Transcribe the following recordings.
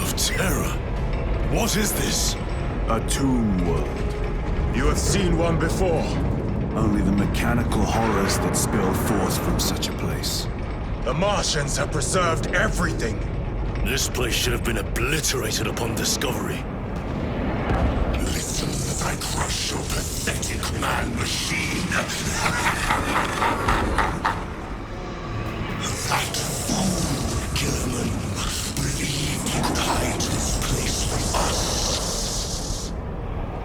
of terror. What is this? A tomb world. You have seen one before. Only the mechanical horrors that spill forth from such a place. The Martians have preserved everything. This place should have been obliterated upon discovery. Listen as I crush your pathetic man-machine. That fool, Gilliman, believed he could hide this place from us.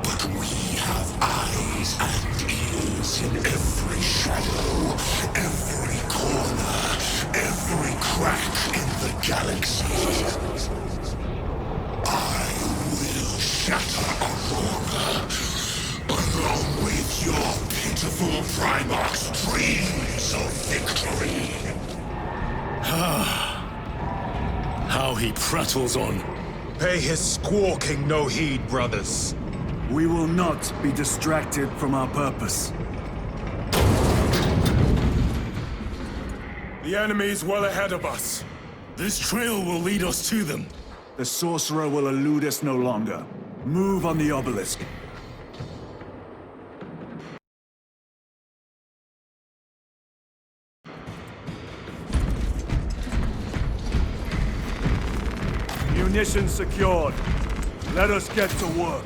But we have eyes and ears in every shadow, every corner, every crack in the galaxy. I will shatter Aurora, along with your pitiful Primarch's dreams of victory. How he prattles on. Pay his squawking no heed, brothers. We will not be distracted from our purpose. The enemy's well ahead of us. This trail will lead us to them. The sorcerer will elude us no longer. Move on the obelisk. Munitions secured. Let us get to work.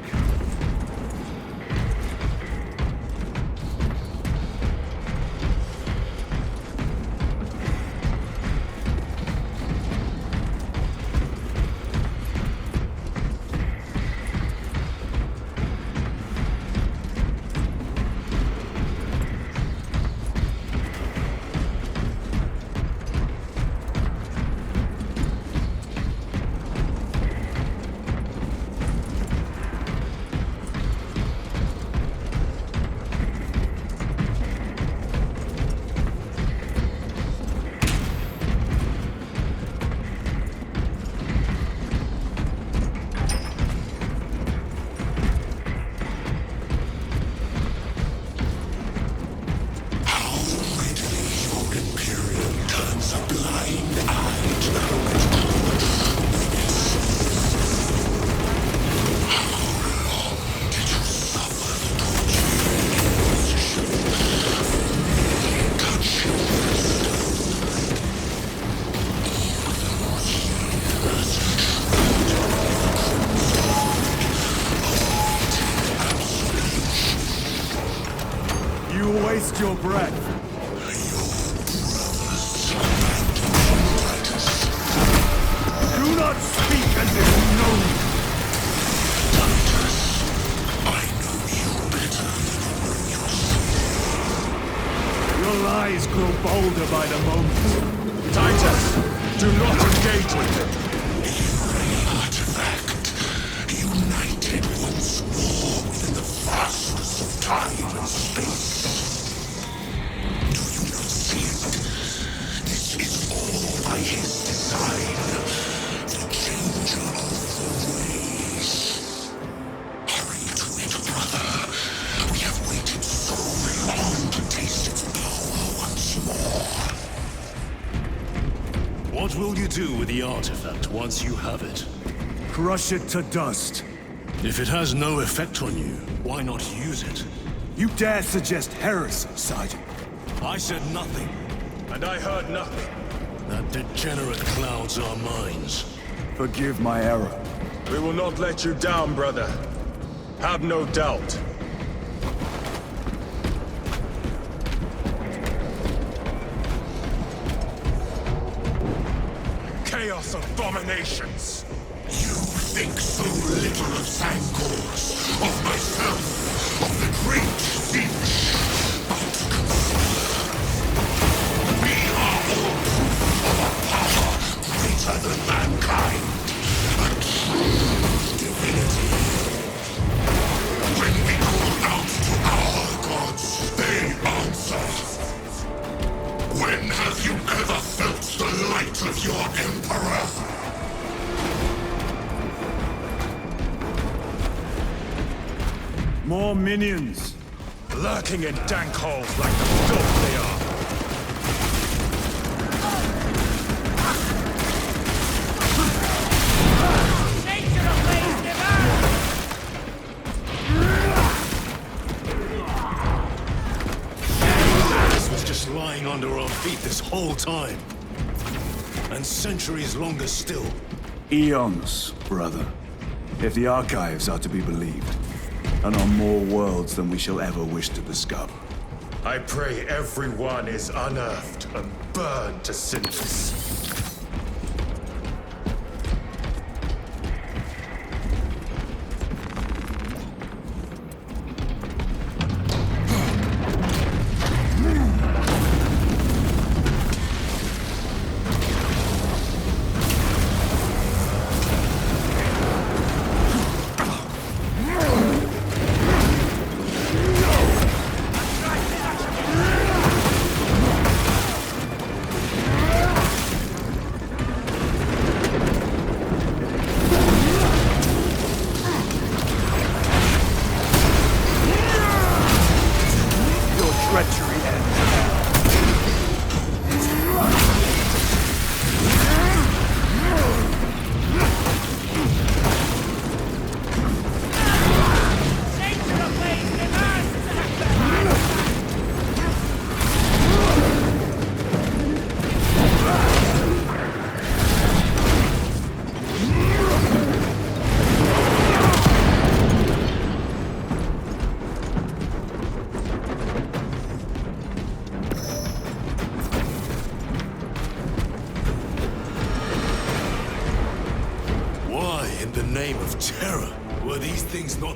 Waste your breath. Do not speak as if you know me. Titus, I know you better than yourself. Your lies grow bolder by the moment. Titus, do not engage with him. Every artifact united once more within the fastness of time and space. By his design, the changer of the ways. Hurry to it, brother. We have waited so long to taste its power once more. What will you do with the artifact once you have it? Crush it to dust. If it has no effect on you, why not use it? You dare suggest heresy, Sergeant? I said nothing. And I heard nothing. That degenerate clouds our minds. Forgive my error. We will not let you down, brother. Have no doubt. Chaos abominations! You think so little of Sangors, of myself, of the great Tzeentchian. We are all proof of a power greater than mankind, a true divinity. When we call out to our gods, they answer. When have you ever felt the light of your Emperor? More minions. Lurking in dank holes like the filth they are. this whole time. And centuries longer still. Eons, brother. If the archives are to be believed. And on more worlds than we shall ever wish to discover. I pray everyone is unearthed and burned to cinders.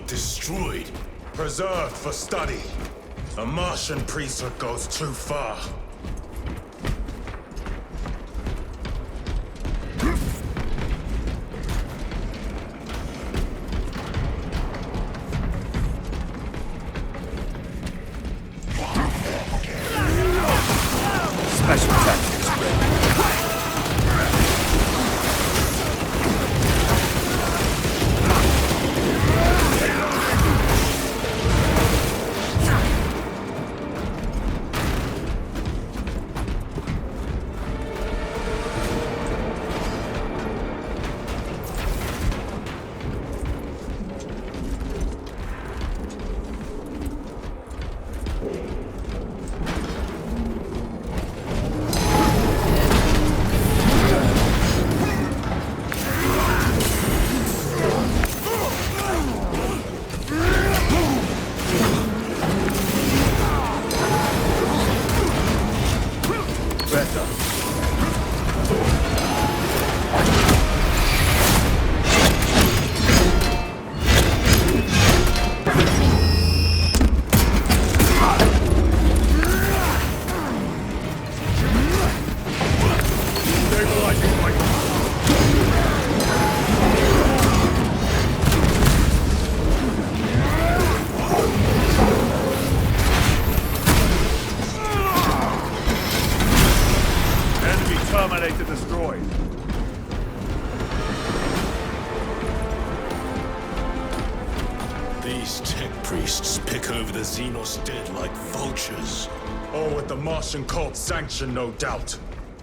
Destroyed. Preserved for study. A Martian priesthood goes too far. Special tactics ready. Martian cult's sanction, no doubt.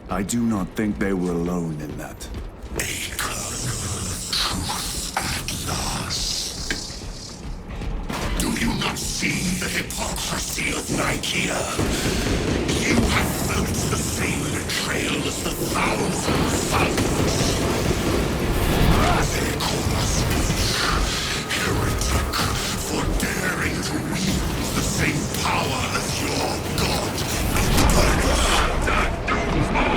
I do not think they were alone in that. Truth at last. Do you not see the hypocrisy of Nicaea? You have felt the same betrayal as the thousand sons. They call us heretic for daring to wield the same power as your god.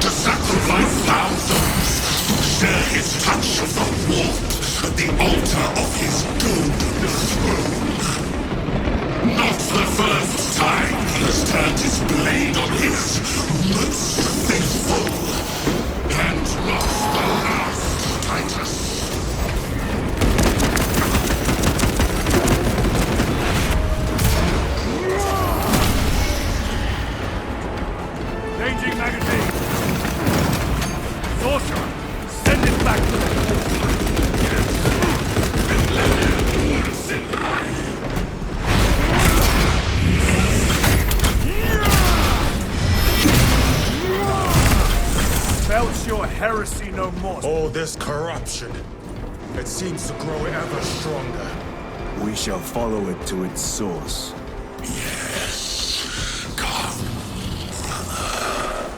To sacrifice thousands to share his touch of the warp at the altar of his golden throne. Not the first time he has turned his blade on his most faithful, and not the last, Titus. Changing magazine! Sorcerer! Send it back to me! Belch your heresy no more! All this corruption, it seems to grow ever stronger. We shall follow it to its source. Yes, come, brother.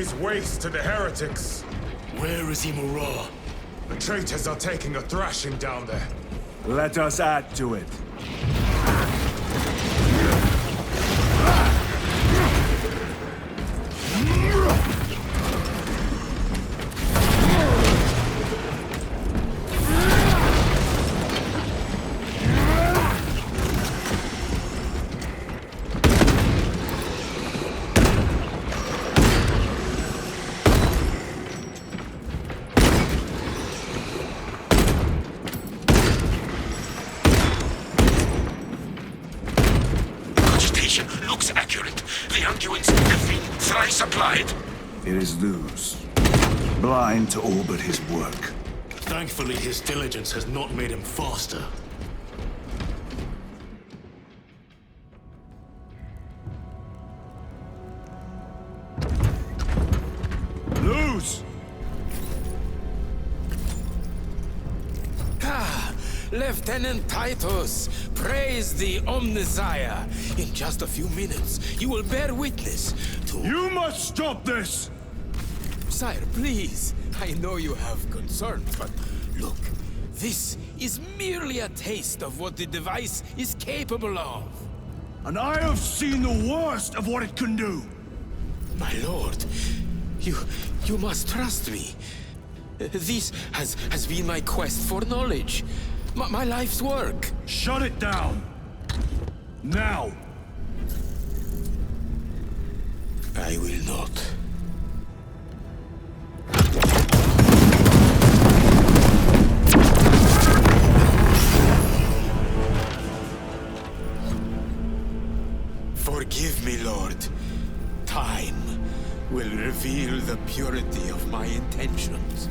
lays waste to the heretics. Where is Imurah? The traitors are taking a thrashing down there. Let us add to it. Looks accurate. The unguents have been thrice applied. It is Luz. Blind to all but his work. Thankfully, his diligence has not made him faster. Luz! Lieutenant Titus, praise the Omnisire. In just a few minutes, you will bear witness to... You must stop this! Sire, please. I know you have concerns, but look, this is merely a taste of what the device is capable of. And I have seen the worst of what it can do! My lord, you must trust me. This has been my quest for knowledge. My life's work. Shut it down! Now! I will not. Forgive me, Lord. Time will reveal the purity of my intentions.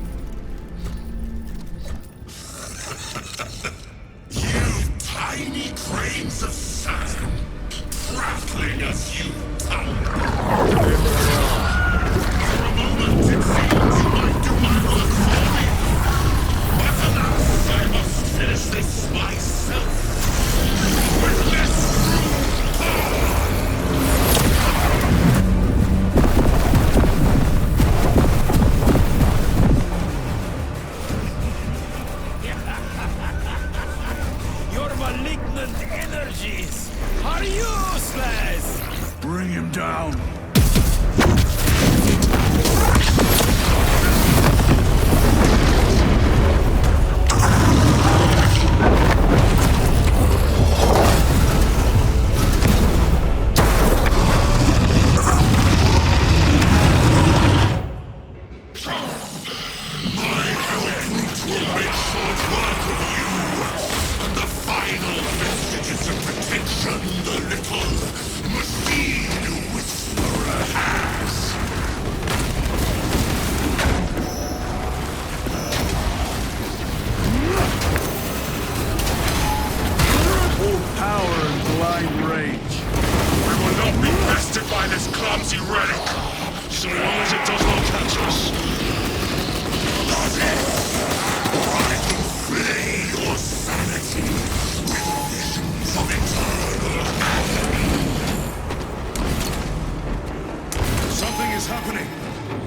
You tiny grains of sand, prattling as you tumble. For a moment it seemed you might do my work for me. But alas, I must finish this myself. With less energies are useless! Bring him down!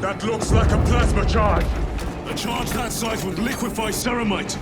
That looks like a plasma charge. A charge that size would liquefy ceramite.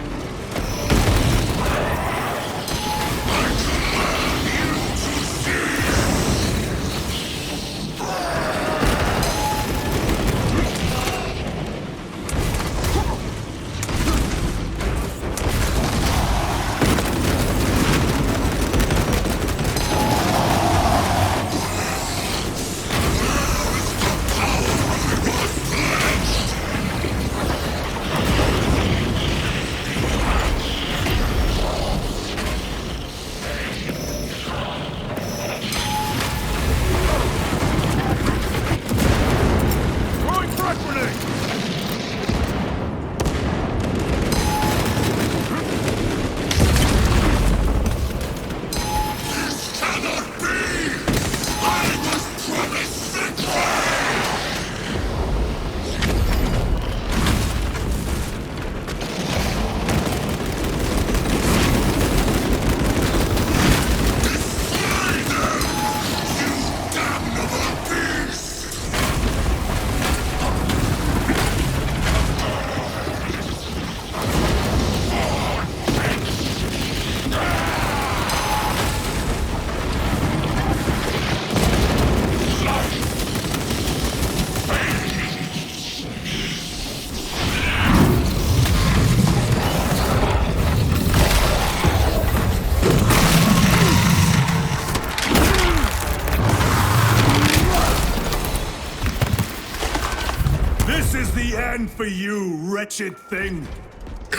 for you, wretched thing!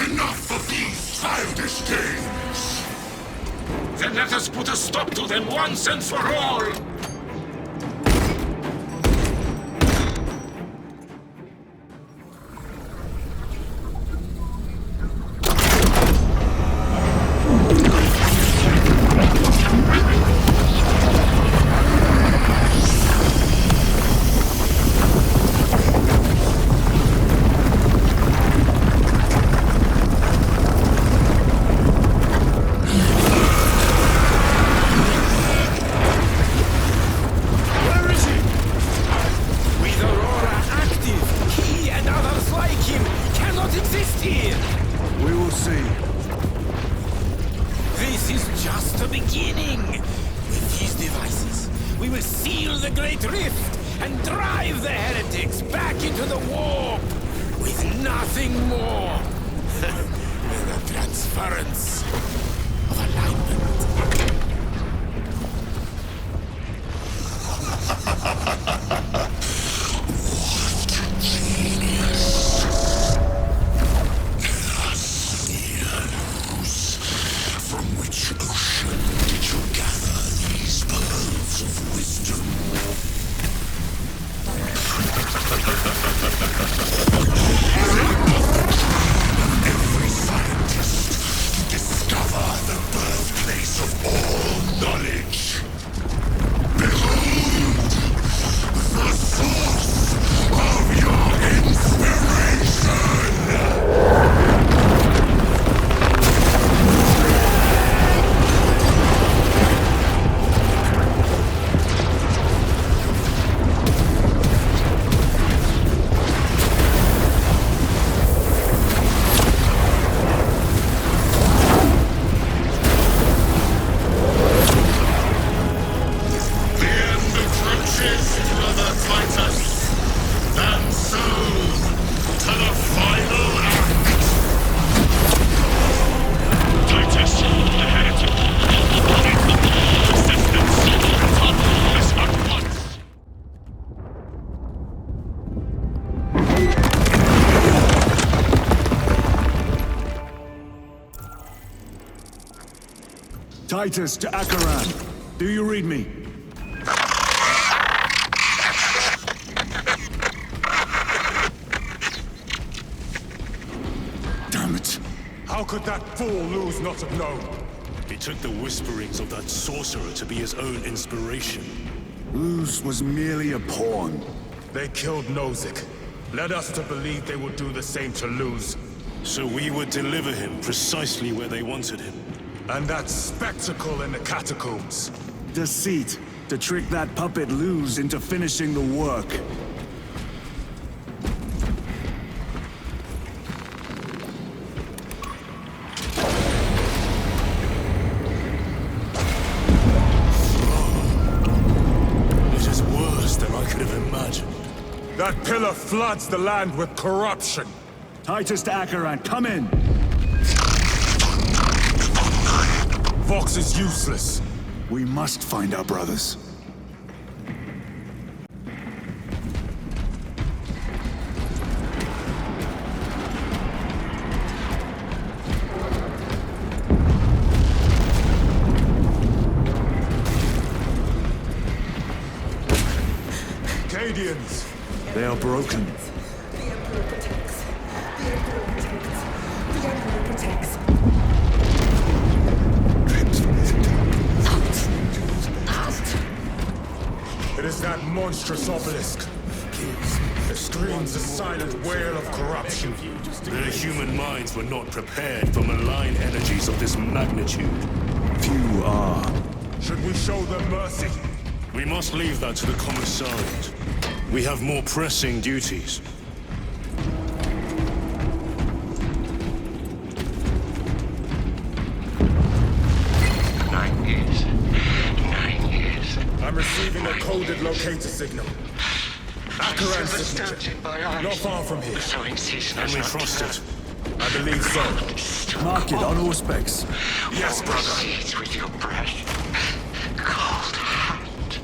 Enough of these childish games! Then let us put a stop to them once and for all! And drive the heretics back into the warp with nothing more than a transference of alignment. What genius! Chaos, from which ocean did you gather these pearls of wisdom? Every scientist to discover the birthplace of all knowledge. Behold, the source of your inspiration! Titus to Chairon. Do you read me? Damn it. How could that fool lose not have known? He took the whisperings of that sorcerer to be his own inspiration. Luz was merely a pawn. They killed Nozick. Led us to believe they would do the same to Luz. So we would deliver him precisely where they wanted him. And that spectacle in the catacombs. Deceit. To trick that puppet Luz into finishing the work. It is worse than I could have imagined. That pillar floods the land with corruption. Titus to Chairon, come in! Vox is useless. We must find our brothers. Cadians! They are broken. The Emperor protects. The Emperor protects. The Emperor protects. It is that monstrous obelisk. It screams a silent wail of corruption. Their human minds were not prepared for malign energies of this magnitude. Few are. Should we show them mercy? We must leave that to the commissariat. We have more pressing duties. I'm receiving a coded locator signal. Chairon signature. Not far from here. Can we trust it? I believe so. Mark it on all specs. Yes, brother. See it with your breath. Cold hand.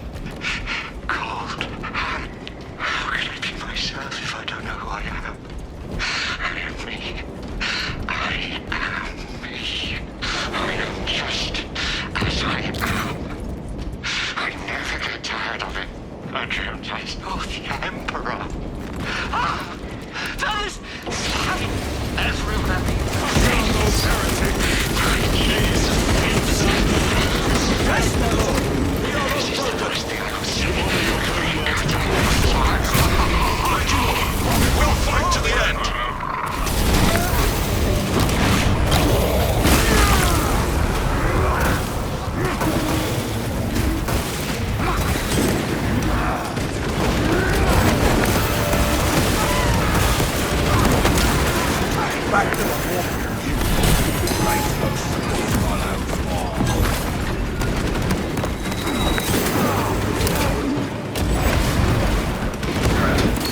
Cold hand. How can I be myself if I don't know who I am? back to the war.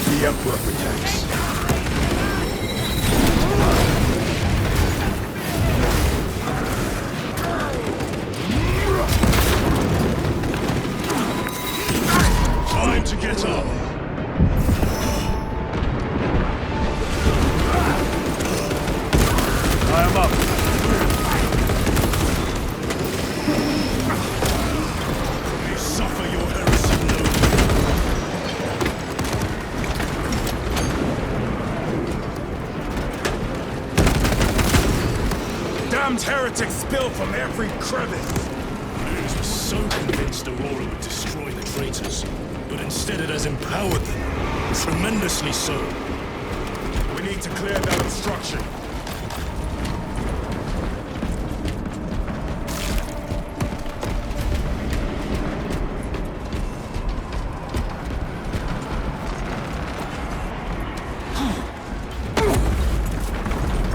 The Emperor protects. Time to get up. I am up. You suffer your heresy no. Damned heretics spill from every crevice. I was so convinced Aurora would destroy the traitors, but instead it has empowered them. Tremendously so. We need to clear that obstruction.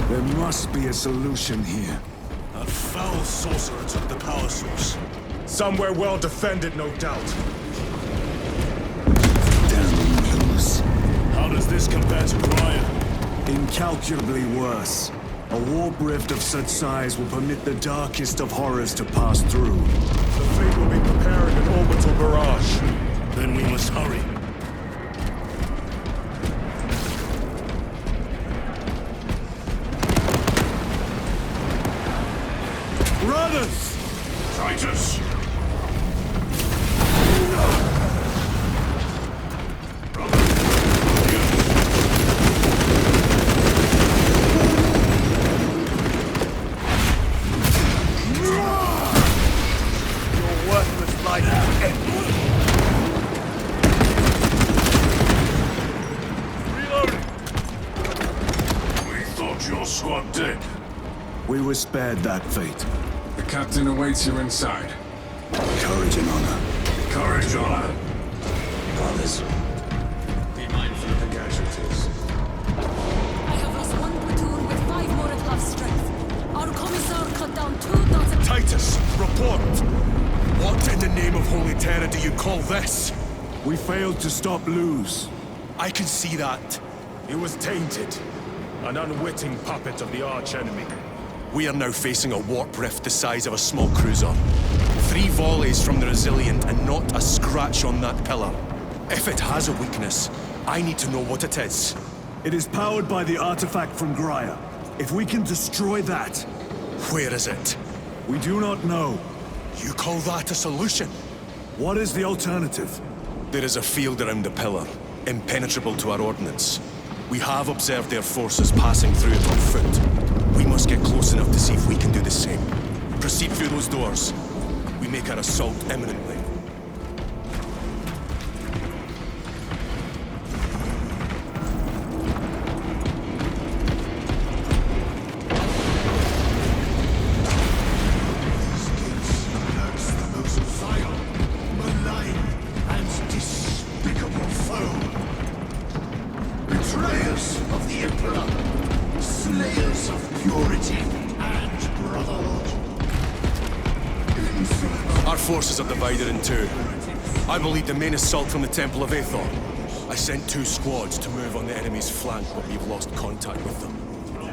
There must be a solution here. That foul sorcerer took the power source. Somewhere well defended, no doubt. Damn news. How does this compare to Graia? Incalculably worse. A warp rift of such size will permit the darkest of horrors to pass through. The fleet will be preparing an orbital barrage. Then we must hurry. Brothers! Titus! We were spared that fate. The captain awaits you inside. Courage and honor. Courage, honor. Brothers. Be mindful of the casualties. I have lost one platoon with 5 more at half strength. Our commissar cut down 2 dozen... Titus, report! What in the name of Holy Terror do you call this? We failed to stop Luz. I can see that. He was tainted. An unwitting puppet of the arch-enemy. We are now facing a warp rift the size of a small cruiser. 3 volleys from the Resilient and not a scratch on that pillar. If it has a weakness, I need to know what it is. It is powered by the artifact from Graia. If we can destroy that... Where is it? We do not know. You call that a solution? What is the alternative? There is a field around the pillar, impenetrable to our ordnance. We have observed their forces passing through it on foot. We must get close enough to see if we can do the same. Proceed through those doors. We make our assault imminently. Forces are divided in 2. I will lead the main assault from the Temple of Aethor. I sent 2 squads to move on the enemy's flank, but we've lost contact with them.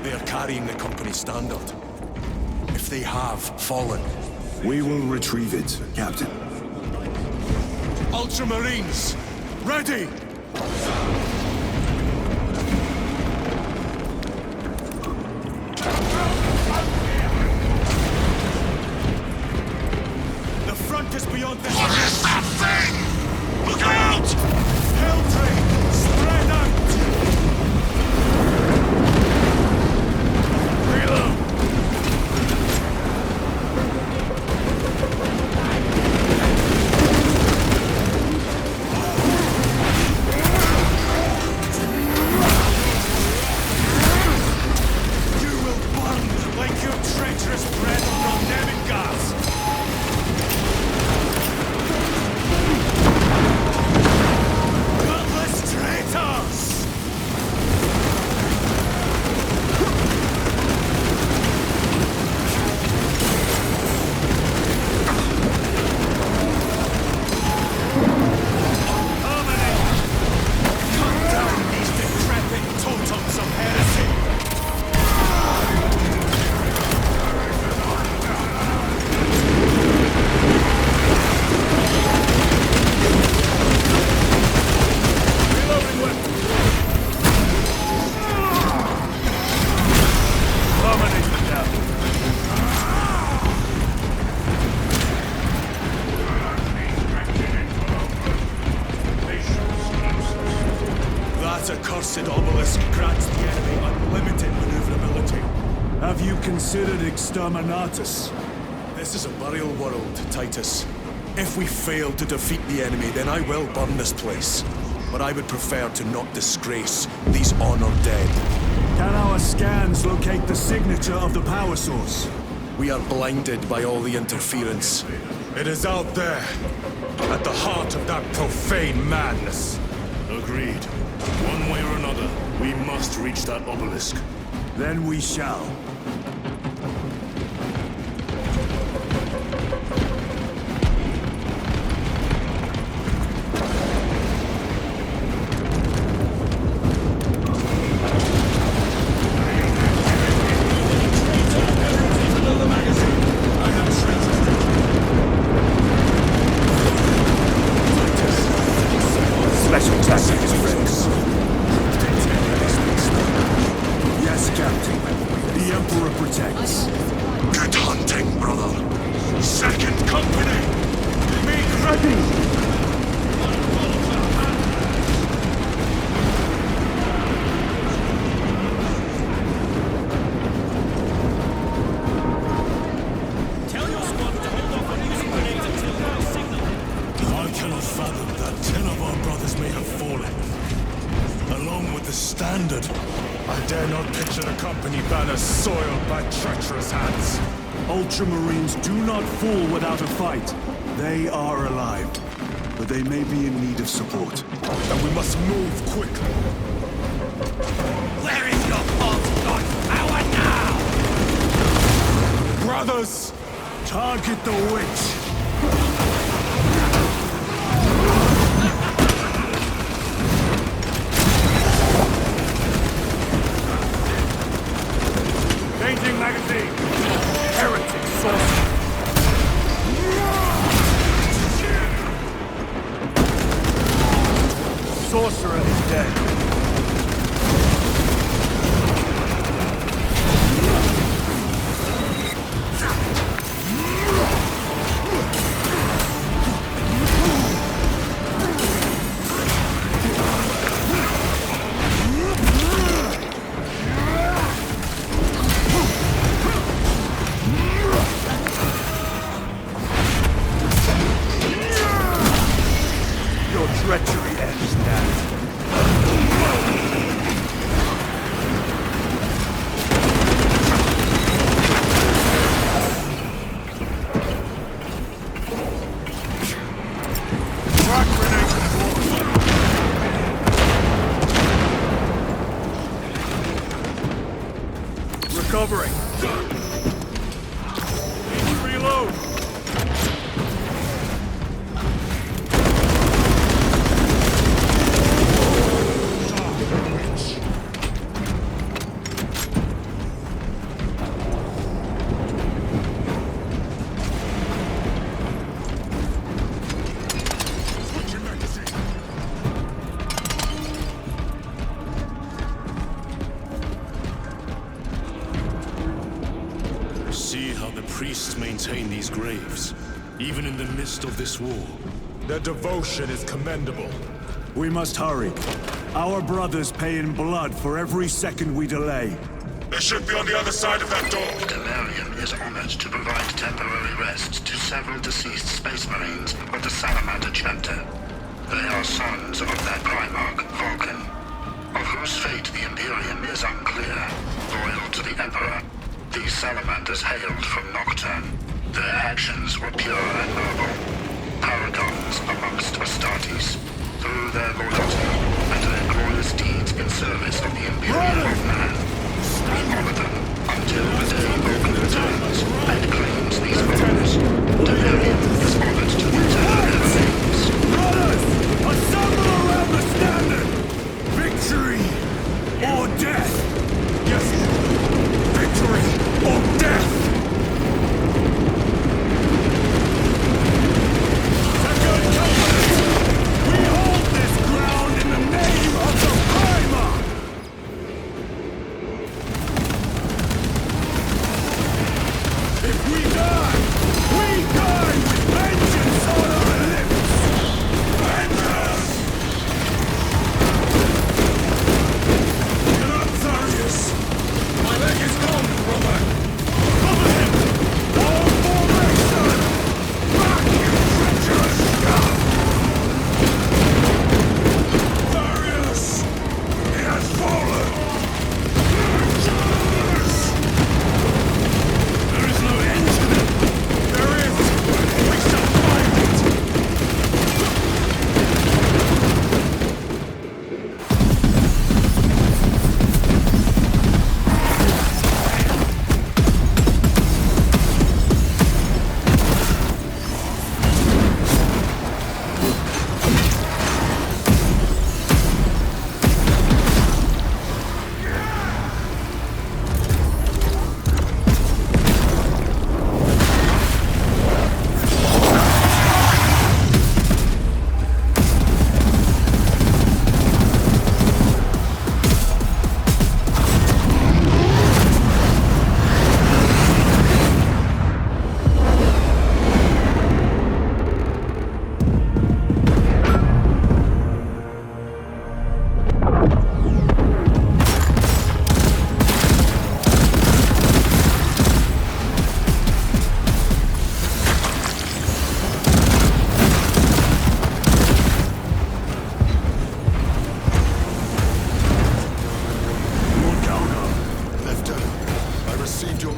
They are carrying the company's standard. If they have fallen... We will retrieve it, Captain. Ultramarines! Ready! Just beyond this. What is that thing? Look out! Hell train! Spread out! Reload! cursed obelisk grants the enemy unlimited maneuverability. Have you considered exterminatus? This is a burial world, Titus. If we fail to defeat the enemy, then I will burn this place. But I would prefer to not disgrace these honored dead. Can our scans locate the signature of the power source? We are blinded by all the interference. It is out there, at the heart of that profane madness. Agreed. One way or another, we must reach that obelisk. Then we shall. Special tactics, friends. Yes, Captain. The Emperor protects. Get hunting, brother. Second company! Make ready! Tell your squad to hold off on using grenades until now signal. I cannot fathom that 10 of our brothers may have fallen. Along with the standard. I dare not picture the company banners soiled by treacherous hands. Ultramarines do not fall without a fight. They are alive, but they may be in need of support. And we must move quickly. Where is your false power now? Brothers! Target the witch! Changing magazine! Heretic sorcerer! Sorcerer is dead. Your treachery ends now. Recovering. Reload. See how the priests maintain these graves, even in the midst of this war. Their devotion is commendable. We must hurry. Our brothers pay in blood for every second we delay. They should be on the other side of that door. Demerium is honored to provide temporary rest to several deceased Space Marines of the Salamander chapter. They are sons of their Primarch, Vulcan, of whose fate the Imperium is unclear. Loyal to the Emperor, these Salamanders hailed from Nocturne. Their actions were pure and noble, paragons amongst Astartes. Through their loyalty and their glorious deeds in service of the Imperium of Man, we honor them until the day Vulcan returns and claims these bones. Demerium is honored to return their names. Brothers! Assemble around the standard! Victory or death! Yes! Victory or death! Second Covenant! We hold this ground in the name of the Primarch!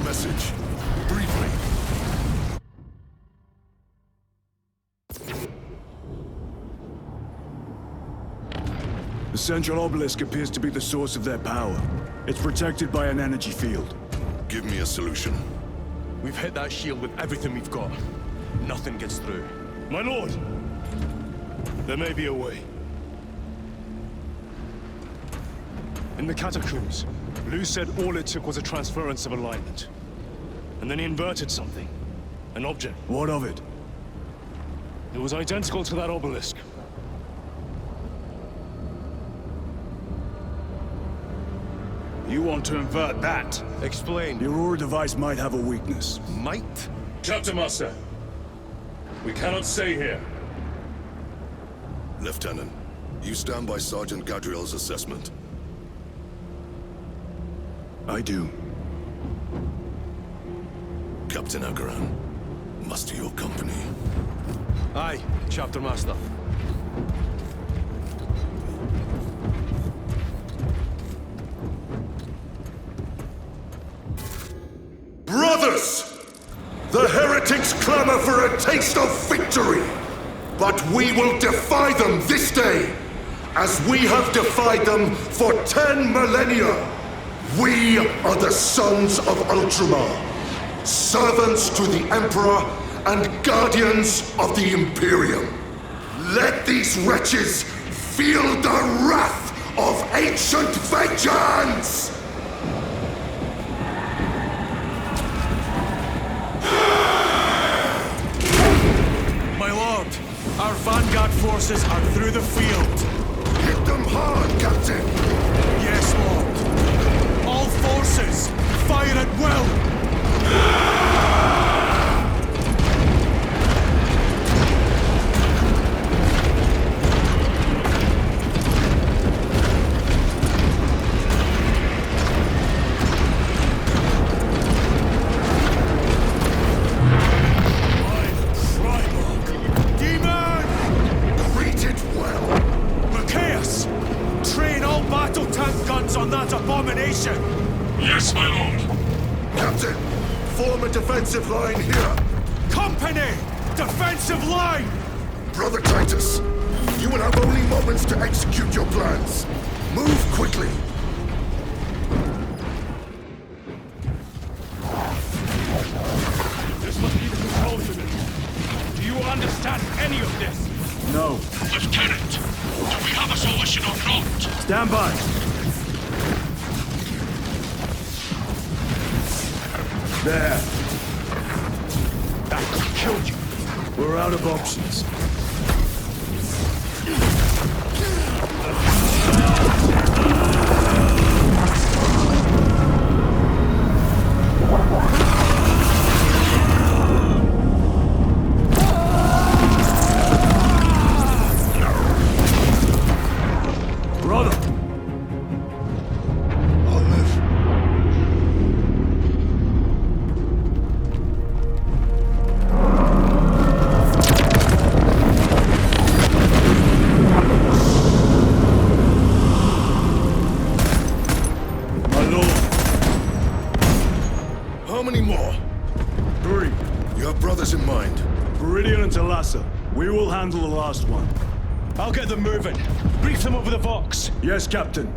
message. Briefly. The central obelisk appears to be the source of their power. It's protected by an energy field. Give me a solution. We've hit that shield with everything we've got. Nothing gets through. My lord! There may be a way. In the catacombs, Lu said all it took was a transference of alignment. And then he inverted something. An object. What of it? It was identical to that obelisk. You want to invert that? Explain. The Aurora device might have a weakness. Might? Chapter Master, we cannot stay here. Lieutenant, you stand by Sergeant Gadriel's assessment. I do. Captain Akaran, muster your company. Aye, Chapter Master. Brothers! The heretics clamor for a taste of victory! But we will defy them this day, as we have defied them for 10 millennia! We are the sons of Ultramar, servants to the Emperor and guardians of the Imperium. Let these wretches feel the wrath of ancient vengeance! My lord, our vanguard forces are through the field. Hit them hard, Captain! Yes, lord. All forces, fire at will! On that abomination! Yes, my lord. Captain, form a defensive line here. Company! Defensive line! Brother Titus, you will have only moments to execute your plans. Move quickly. This must be the control unit. Do you understand any of this? No. Lieutenant, do we have a solution or not? Stand by. There. That could kill you. We're out of options. Brother! I'll live. How many more? 3. You have brothers in mind. Viridian and Talassa. We will handle the last one. I'll get them moving. Brief them over the Vox. Yes, Captain.